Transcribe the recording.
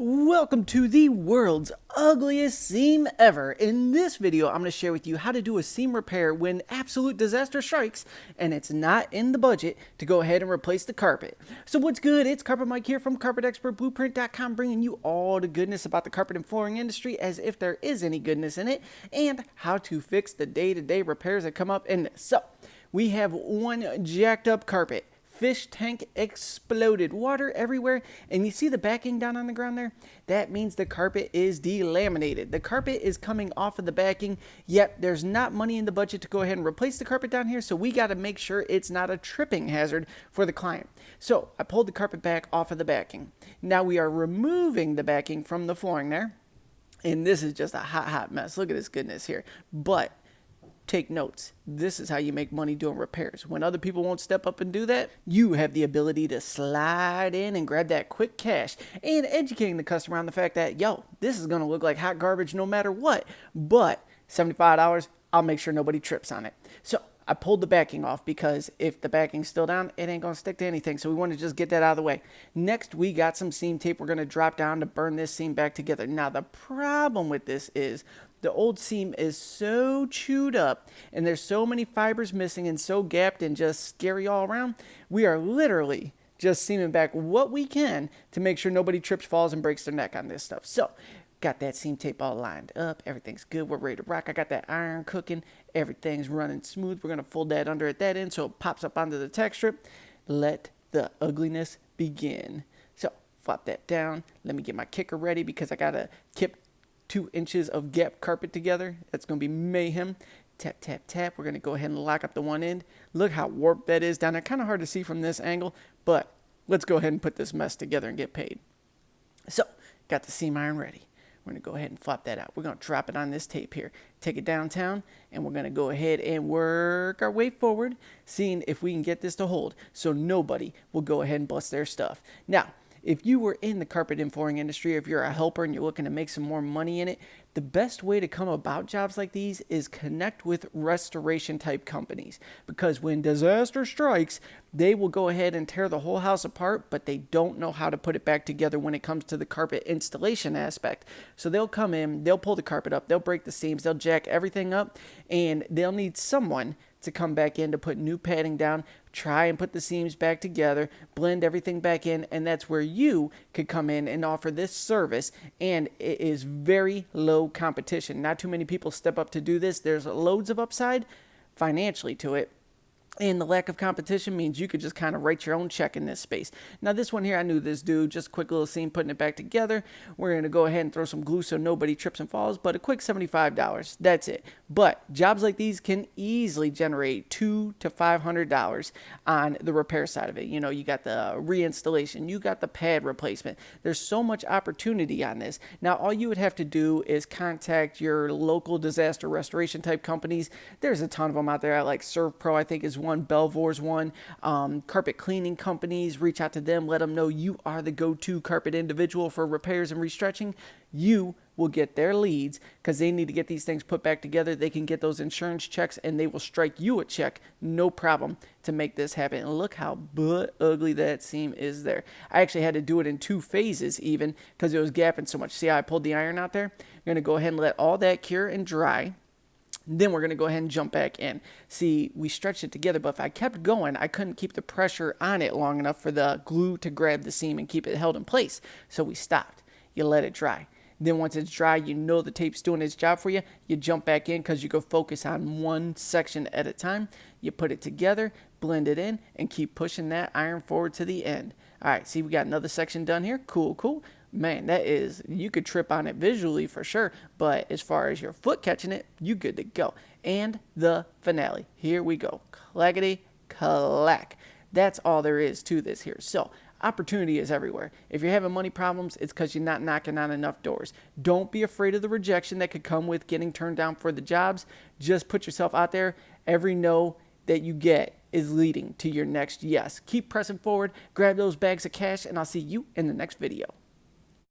Welcome to the world's ugliest seam ever. In this video, I'm going to share with you how to do a seam repair when absolute disaster strikes and it's not in the budget to go ahead and replace the carpet. So what's good? It's Carpet Mike here from CarpetExpertBlueprint.com, bringing you all the goodness about the carpet and flooring industry as if there is any goodness in it, and how to fix the day-to-day repairs that come up in this. So we have one jacked up carpet. Fish tank exploded, water everywhere, and you see the backing down on the ground there? That means the carpet is delaminated. The carpet is coming off of the backing, yet there's not money in the budget to go ahead and replace the carpet down here, so we got to make sure it's not a tripping hazard for the client. So I pulled the carpet back off of the backing. Now we are removing the backing from the flooring there, and this is just a hot mess. Look at this goodness here. But take notes. This is how you make money doing repairs. When other people won't step up and do that, you have the ability to slide in and grab that quick cash, and educating the customer on the fact that, yo, this is going to look like hot garbage no matter what, but $75, I'll make sure nobody trips on it. So I pulled the backing off because if the backing's still down, it ain't going to stick to anything. So we want to just get that out of the way. Next, we got some seam tape we're going to drop down to burn this seam back together. Now, the problem with this is the old seam is so chewed up and there's so many fibers missing and so gapped and just scary all around. We are literally just seaming back what we can to make sure nobody trips, falls, and breaks their neck on this stuff. So got that seam tape all lined up. Everything's good. We're ready to rock. I got that iron cooking. Everything's running smooth. We're going to fold that under at that end so it pops up onto the tack strip. Let the ugliness begin. So flop that down. Let me get my kicker ready because I got to kip 2 inches of gap carpet together. That's going to be mayhem. Tap, tap, tap. We're going to go ahead and lock up the one end. Look how warped that is down there. Kind of hard to see from this angle, but let's go ahead and put this mess together and get paid. So, got the seam iron ready. We're going to go ahead and flop that out. We're going to drop it on this tape here. Take it downtown, and we're going to go ahead and work our way forward, seeing if we can get this to hold so nobody will go ahead and bust their stuff. Now, if you were in the carpet and flooring industry, if you're a helper and you're looking to make some more money in it, the best way to come about jobs like these is connect with restoration type companies. Because when disaster strikes, they will go ahead and tear the whole house apart, but they don't know how to put it back together when it comes to the carpet installation aspect. So they'll come in, they'll pull the carpet up, they'll break the seams, they'll jack everything up, and they'll need someone to come back in to put new padding down, try and put the seams back together, blend everything back in, and that's where you could come in and offer this service, and it is very low competition. Not too many people step up to do this. There's loads of upside financially to it. And the lack of competition means you could just kind of write your own check in this space. Now this one here, I knew this dude, just a quick little seam, putting it back together. We're going to go ahead and throw some glue so nobody trips and falls, but a quick $75. That's it. But jobs like these can easily generate $200 to $500 on the repair side of it. You know, you got the reinstallation, you got the pad replacement. There's so much opportunity on this. Now all you would have to do is contact your local disaster restoration type companies. There's a ton of them out there. Like ServPro, I think, is one. Belvoir's one. Carpet cleaning companies, reach out to them, let them know you are the go-to carpet individual for repairs and restretching. You will get their leads because they need to get these things put back together. They can get those insurance checks and they will strike you a check, no problem, to make this happen. And look how ugly that seam is there. I actually had to do it in 2 phases even because it was gapping so much. See how I pulled the iron out there? I'm going to go ahead and let all that cure and dry. Then we're going to go ahead and jump back in. See, we stretched it together, but if I kept going, I couldn't keep the pressure on it long enough for the glue to grab the seam and keep it held in place. So we stopped. You let it dry. Then once it's dry, you know the tape's doing its job for you. You jump back in because you go focus on one section at a time. You put it together, blend it in, and keep pushing that iron forward to the end. All right, see, we got another section done here. Cool, cool. Man, that is, you could trip on it visually for sure, but as far as your foot catching it, you good to go. And the finale. Here we go. Clackety clack. That's all there is to this here. So, opportunity is everywhere. If you're having money problems, it's because you're not knocking on enough doors. Don't be afraid of the rejection that could come with getting turned down for the jobs. Just put yourself out there. Every no that you get is leading to your next yes. Keep pressing forward, grab those bags of cash, and I'll see you in the next video.